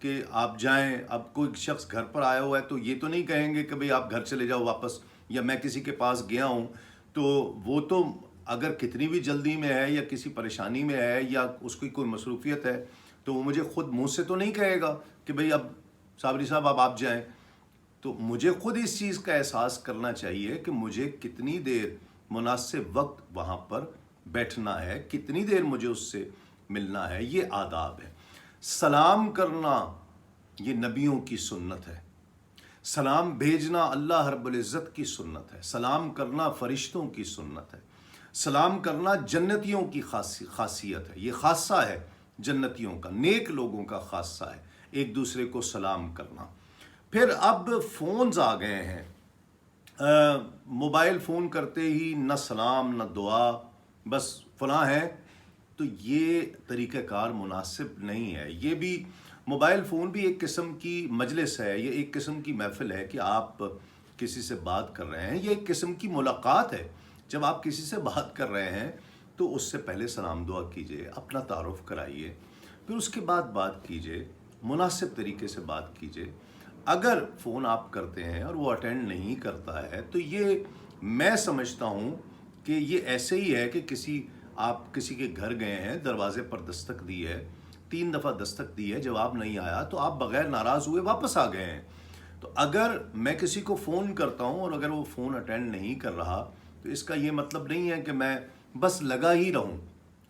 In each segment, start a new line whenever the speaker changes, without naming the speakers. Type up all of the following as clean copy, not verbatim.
کہ آپ جائیں، اب کوئی شخص گھر پر آیا ہوا ہے تو یہ تو نہیں کہیں گے کہ بھئی آپ گھر چلے جاؤ واپس، یا میں کسی کے پاس گیا ہوں تو وہ تو اگر کتنی بھی جلدی میں ہے یا کسی پریشانی میں ہے یا اس کی کوئی مصروفیت ہے تو وہ مجھے خود منہ سے تو نہیں کہے گا کہ بھئی اب صابری صاحب اب آپ جائیں. تو مجھے خود اس چیز کا احساس کرنا چاہیے کہ مجھے کتنی دیر مناسب وقت وہاں پر بیٹھنا ہے، کتنی دیر مجھے اس سے ملنا ہے. یہ آداب ہے. سلام کرنا یہ نبیوں کی سنت ہے، سلام بھیجنا اللہ رب العزت کی سنت ہے، سلام کرنا فرشتوں کی سنت ہے، سلام کرنا جنتیوں کی خاصیت ہے. یہ خاصہ ہے جنتیوں کا، نیک لوگوں کا خاصہ ہے ایک دوسرے کو سلام کرنا. پھر اب فونز آ گئے ہیں، موبائل فون کرتے ہی نہ سلام نہ دعا، بس فلاں ہے. تو یہ طریقہ کار مناسب نہیں ہے. یہ بھی موبائل فون بھی ایک قسم کی مجلس ہے، یہ ایک قسم کی محفل ہے کہ آپ کسی سے بات کر رہے ہیں، یہ ایک قسم کی ملاقات ہے. جب آپ کسی سے بات کر رہے ہیں تو اس سے پہلے سلام دعا کیجئے، اپنا تعارف کرائیے، پھر اس کے بعد بات کیجئے، مناسب طریقے سے بات کیجئے. اگر فون آپ کرتے ہیں اور وہ اٹینڈ نہیں کرتا ہے تو یہ میں سمجھتا ہوں کہ یہ ایسے ہی ہے کہ آپ کسی کے گھر گئے ہیں، دروازے پر دستک دی ہے، 3 دفعہ دستک دی ہے، جواب نہیں آیا تو آپ بغیر ناراض ہوئے واپس آ گئے ہیں. تو اگر میں کسی کو فون کرتا ہوں اور اگر وہ فون اٹینڈ نہیں کر رہا تو اس کا یہ مطلب نہیں ہے کہ میں بس لگا ہی رہوں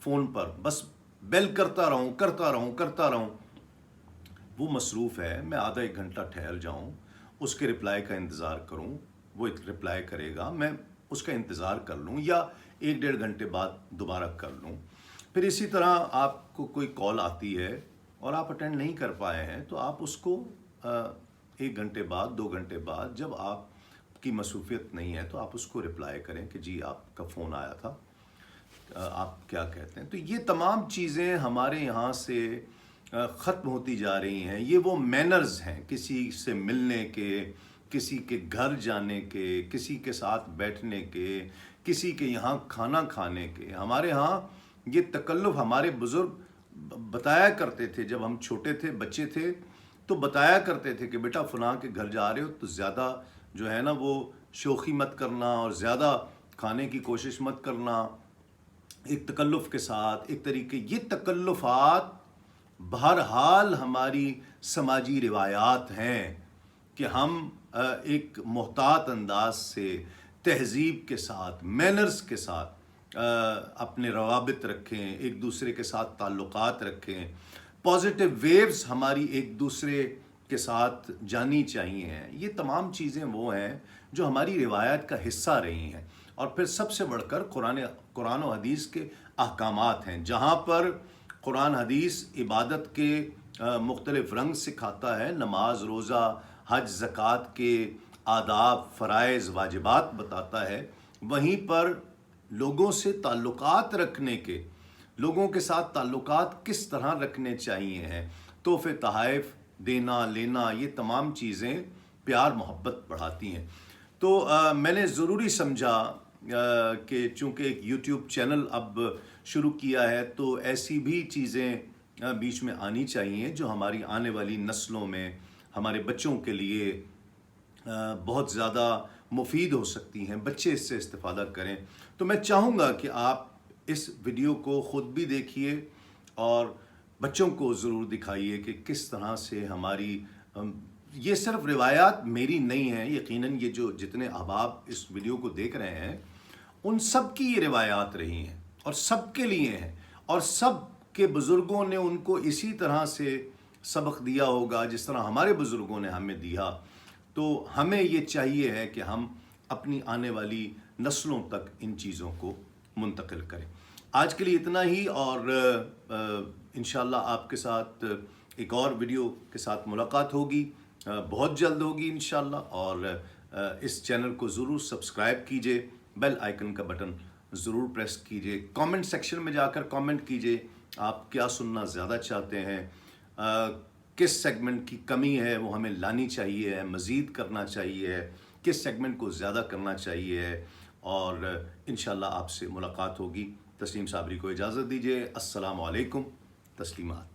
فون پر، بس بیل کرتا رہوں. وہ مصروف ہے، میں آدھا 1 گھنٹہ ٹھہر جاؤں، اس کے رپلائی کا انتظار کروں، وہ ایک رپلائی کرے گا، میں اس کا انتظار کر لوں یا 1-1.5 گھنٹے بعد دوبارہ کر لوں. پھر اسی طرح آپ کو کوئی کال آتی ہے اور آپ اٹینڈ نہیں کر پائے ہیں تو آپ اس کو 1 گھنٹے بعد 2 گھنٹے بعد، جب آپ کی مصروفیت نہیں ہے تو آپ اس کو رپلائی کریں کہ جی آپ کا فون آیا تھا، آپ کیا کہتے ہیں. تو یہ تمام چیزیں ہمارے یہاں سے ختم ہوتی جا رہی ہیں. یہ وہ مینرز ہیں کسی سے ملنے کے، کسی کے گھر جانے کے، کسی کے ساتھ بیٹھنے کے، کسی کے یہاں کھانا کھانے کے. ہمارے ہاں یہ تکلف ہمارے بزرگ بتایا کرتے تھے. جب ہم چھوٹے تھے، بچے تھے، تو بتایا کرتے تھے کہ بیٹا فلاں کے گھر جا رہے ہو تو زیادہ جو ہے نا وہ شوخی مت کرنا اور زیادہ کھانے کی کوشش مت کرنا، ایک تکلف کے ساتھ، ایک طریقے. یہ تکلفات بہرحال ہماری سماجی روایات ہیں کہ ہم ایک محتاط انداز سے، تہذیب کے ساتھ، مینرز کے ساتھ اپنے روابط رکھیں، ایک دوسرے کے ساتھ تعلقات رکھیں. پازیٹیو ویوز ہماری ایک دوسرے کے ساتھ جانی چاہیے. یہ تمام چیزیں وہ ہیں جو ہماری روایت کا حصہ رہی ہیں. اور پھر سب سے بڑھ کر قرآن و حدیث کے احکامات ہیں، جہاں پر قرآن حدیث عبادت کے مختلف رنگ سکھاتا ہے، نماز، روزہ، حج، زکوٰۃ کے آداب، فرائض، واجبات بتاتا ہے. وہیں پر لوگوں سے تعلقات رکھنے کے، لوگوں کے ساتھ تعلقات کس طرح رکھنے چاہیے ہیں، تحفے تحائف دینا لینا، یہ تمام چیزیں پیار محبت بڑھاتی ہیں. تو میں نے ضروری سمجھا کہ چونکہ ایک یوٹیوب چینل اب شروع کیا ہے تو ایسی بھی چیزیں بیچ میں آنی چاہیے جو ہماری آنے والی نسلوں میں، ہمارے بچوں کے لیے بہت زیادہ مفید ہو سکتی ہیں. بچے اس سے استفادہ کریں. تو میں چاہوں گا کہ آپ اس ویڈیو کو خود بھی دیکھیے اور بچوں کو ضرور دکھائیے کہ کس طرح سے ہماری یہ صرف روایات میری نہیں ہیں، یقیناً یہ جو جتنے احباب اس ویڈیو کو دیکھ رہے ہیں ان سب کی یہ روایات رہی ہیں اور سب کے لیے ہیں، اور سب کے بزرگوں نے ان کو اسی طرح سے سبق دیا ہوگا جس طرح ہمارے بزرگوں نے ہمیں دیا. تو ہمیں یہ چاہیے ہے کہ ہم اپنی آنے والی نسلوں تک ان چیزوں کو منتقل کریں. آج کے لیے اتنا ہی، اور انشاءاللہ آپ کے ساتھ ایک اور ویڈیو کے ساتھ ملاقات ہوگی، بہت جلد ہوگی انشاءاللہ. اور اس چینل کو ضرور سبسکرائب کیجئے، بیل آئیکن کا بٹن ضرور پریس کیجئے. کامنٹ سیکشن میں جا کر کامنٹ کیجئے آپ کیا سننا زیادہ چاہتے ہیں، کس سیگمنٹ کی کمی ہے وہ ہمیں لانی چاہیے، مزید کرنا چاہیے، کس سیگمنٹ کو زیادہ کرنا چاہیے. اور انشاءاللہ آپ سے ملاقات ہوگی. تسلیم صابری کو اجازت دیجیے. السلام علیکم. تسلیمات.